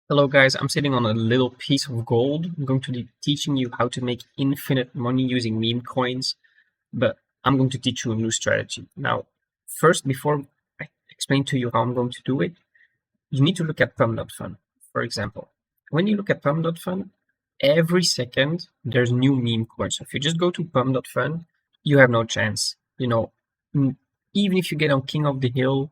Hello guys, I'm sitting on a little piece of gold. I'm going to be teaching you how to make infinite money using meme coins, but I'm going to teach you a new strategy. Now, first, before I explain to you how I'm going to do it, you need to look at pump.fun, for example. When you look at pump.fun, every second there's new meme coins. So if you just go to pump.fun, you have no chance. Even if you get on King of the Hill,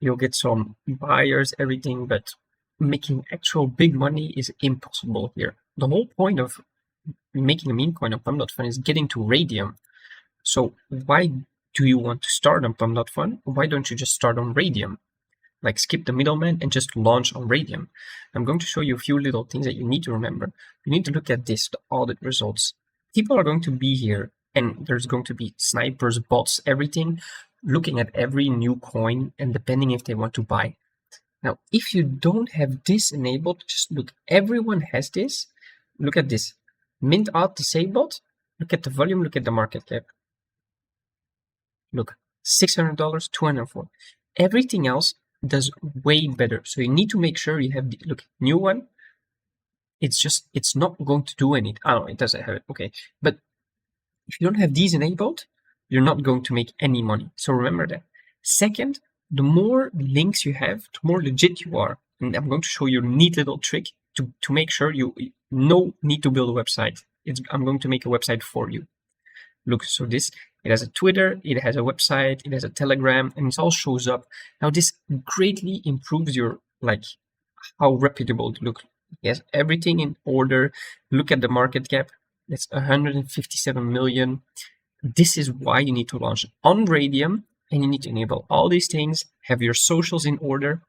you'll get some buyers, everything, but making actual big money is impossible here. The whole point of making a meme coin on Pump.fun is getting to Radium. So why do you want to start on Pump.fun? Why don't you just start on Radium? Like skip the middleman and just launch on Radium. I'm going to show you a few little things that you need to remember. You need to look at this, the audit results. People are going to be here and there's going to be snipers, bots, everything, looking at every new coin and depending if they want to buy. Now, if you don't have this enabled, just look, everyone has this. Look at this. Mint out disabled. Look at the volume, look at the market cap. Look, $600, $204. Everything else does way better. So you need to make sure you have the, look, new one. It's not going to do anything. Oh, it doesn't have it. Okay. But if you don't have these enabled, you're not going to make any money. So remember that. Second, the more links you have, the more legit you are. And I'm going to show you a neat little trick to make sure you no need to build a website. I'm going to make a website for you. Look, so this, it has a Twitter, it has a website, it has a Telegram, and it all shows up. Now this greatly improves your, like, how reputable it looks. It has everything in order. Look at the market cap. It's 157 million. This is why you need to launch on Radium, and you need to enable all these things, have your socials in order.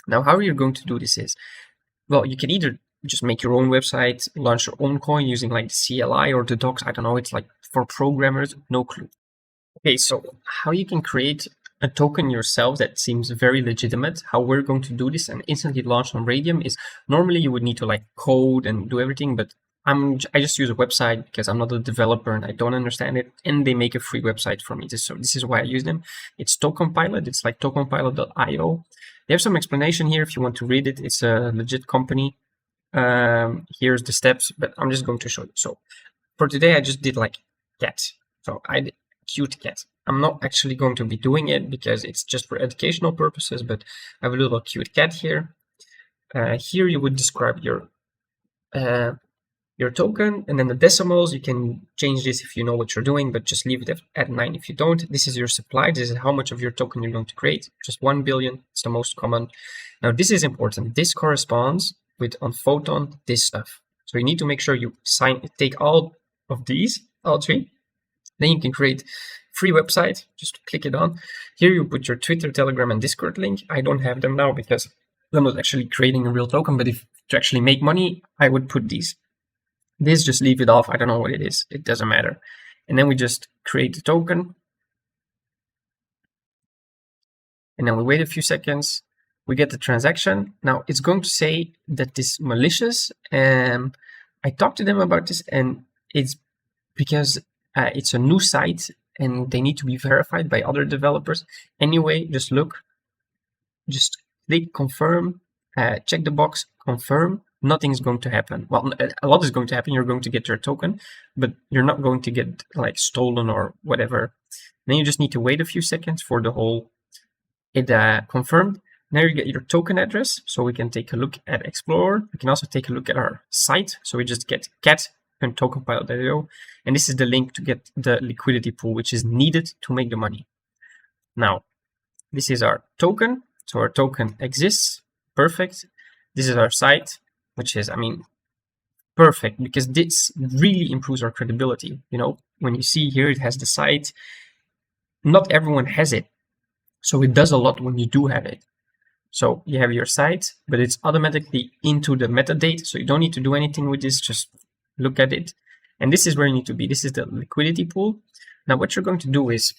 Now, how you're going to do this is, well, you can either just make your own website, launch your own coin using like the CLI or the docs. I don't know, it's like for programmers, no clue. Okay, so how you can create a token yourself that seems very legitimate, how we're going to do this and instantly launch on Radium is, normally you would need to like code and do everything, but I just use a website because I'm not a developer and I don't understand it, and they make a free website for me. So this is why I use them. It's TokenPilot. It's like tokenpilot.io. They have some explanation here if you want to read it. It's a legit company. Here's the steps, but I'm just going to show you. So for today, I just did like cat. So I did cute cat. I'm not actually going to be doing it because it's just for educational purposes, but I have a little cute cat here. Here you would describe your token, and then the decimals, you can change this if you know what you're doing, but just leave it at 9 if you don't. This is your supply. This is how much of your token you're going to create. Just 1 billion. It's the most common. Now, this is important. This corresponds with on Photon, this stuff. So you need to make sure you take all of these, all three. Then you can create free website. Just click it on. Here you put your Twitter, Telegram, and Discord link. I don't have them now because I'm not actually creating a real token, but if to actually make money, I would put these. This, just leave it off. I don't know what it is. It doesn't matter. And then we just create the token. And then we wait a few seconds. We get the transaction. Now it's going to say that this is malicious. And I talked to them about this, and it's because it's a new site and they need to be verified by other developers. Anyway, just look, just click confirm, check the box, confirm. Nothing is going to happen. Well, a lot is going to happen. You're going to get your token, but you're not going to get like stolen or whatever. Then you just need to wait a few seconds for the whole confirmed. Now you get your token address, so we can take a look at Explorer. We can also take a look at our site. So we just get cat and TokenPilot.io, and this is the link to get the liquidity pool, which is needed to make the money. Now, this is our token. So our token exists. Perfect. This is our site, which is, I mean, perfect, because this really improves our credibility. You know, when you see here, it has the site. Not everyone has it. So it does a lot when you do have it. So you have your site, but it's automatically into the metadata. So you don't need to do anything with this. Just look at it. And this is where you need to be. This is the liquidity pool. Now, what you're going to do is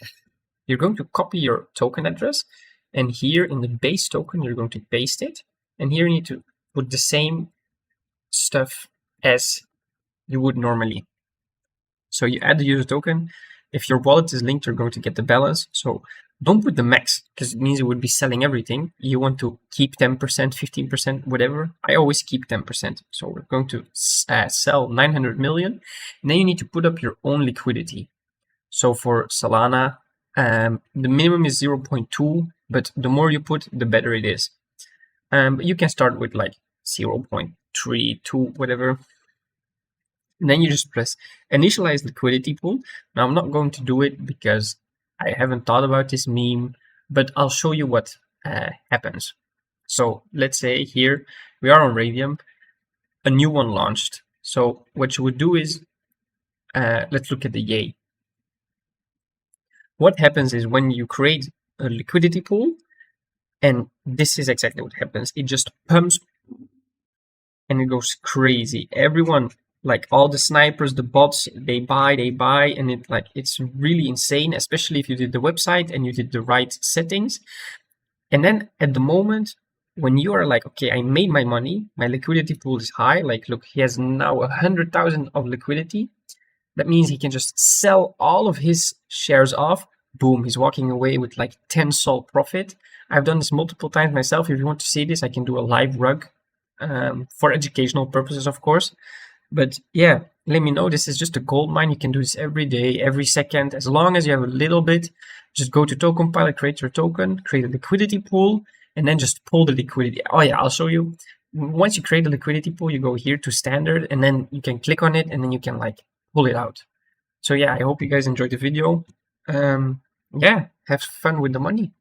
you're going to copy your token address. And here in the base token, you're going to paste it. And here you need to put the same stuff as you would normally. So you add the user token. If your wallet is linked, you're going to get the balance. So Don't put the max because it means you would be selling everything. You want to keep 10%, 15%, whatever. I always keep 10%. So we're going to sell 900 million. And then you need to put up your own liquidity. So for Solana, the minimum is 0.2, but the more you put, the better it is. But you can start with like 0.32, whatever. And then you just press initialize liquidity pool. Now I'm not going to do it because I haven't thought about this meme, but I'll show you what happens. So let's say here we are on Radium, a new one launched. So what you would do is, let's look at the Yay. What happens is when you create a liquidity pool, and this is exactly what happens. It just pumps and it goes crazy. Everyone, like all the snipers, the bots, they buy, and it's really insane, especially if you did the website and you did the right settings. And then at the moment when you are like, okay, I made my money, my liquidity pool is high. Like, look, he has now 100,000 of liquidity. That means he can just sell all of his shares off. Boom, he's walking away with like 10 sol profit. I've done this multiple times myself. If you want to see this, I can do a live rug for educational purposes, of course. But yeah, let me know. This is just a gold mine. You can do this every day, every second, as long as you have a little bit. Just go to TokenPilot, create your token, create a liquidity pool, and then just pull the liquidity. Oh yeah, I'll show you. Once you create a liquidity pool, you go here to standard, and then you can click on it, and then you can like pull it out. So yeah, I hope you guys enjoyed the video. Yeah, have fun with the money.